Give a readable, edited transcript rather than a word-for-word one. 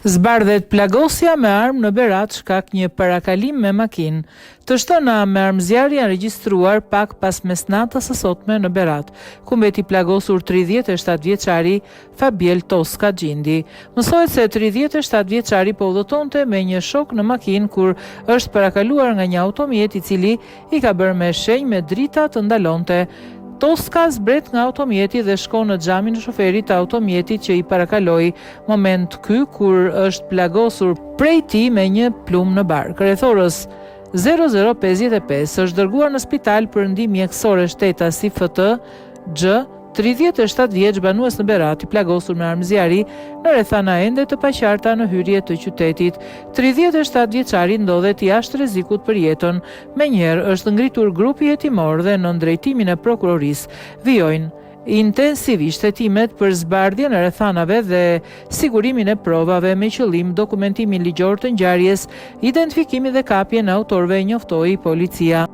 Zbardhet plagosja me armë në Berat shkak një parakalim me makinë. Të shtëna me armëzjarr janë regjistruar pak pas mesnatës së sotme në Berat, ku mbeti plagosur 37 vjeçari Fabiel Toska Gjindi. Mësohet se 37 vjeçari po udhëtonte me një shok në makinë kur është parakaluar nga një automjet i cili i ka bërë me shenjë me drita të ndalonte. Toska zbret nga automjeti dhe shkon në xhamin e shoferit të automjetit që i parakaloi. Moment ky kur është plagosur prej tij me një plumë në bark. Rreth orës 00:55 është dërguar në spital për ndihmë mjekësore shtetasi FT-X, 37 vjeç banues në Berat, i plagosur me armëzjarri në rrethana ende të paqarta në hyrje të qytetit. 37 vjeçari ndodhet jashtë rrezikut për jetën. Menjëherë është ngritur grupi hetimor dhe në drejtimin e prokurorisë vijojnë intensivisht hetimet për zbardhjen e rrethanave dhe sigurimin e provave me qëllim dokumentimin ligjor të ngjarjes, identifikimin dhe kapjen e autorëve, njoftoi policia.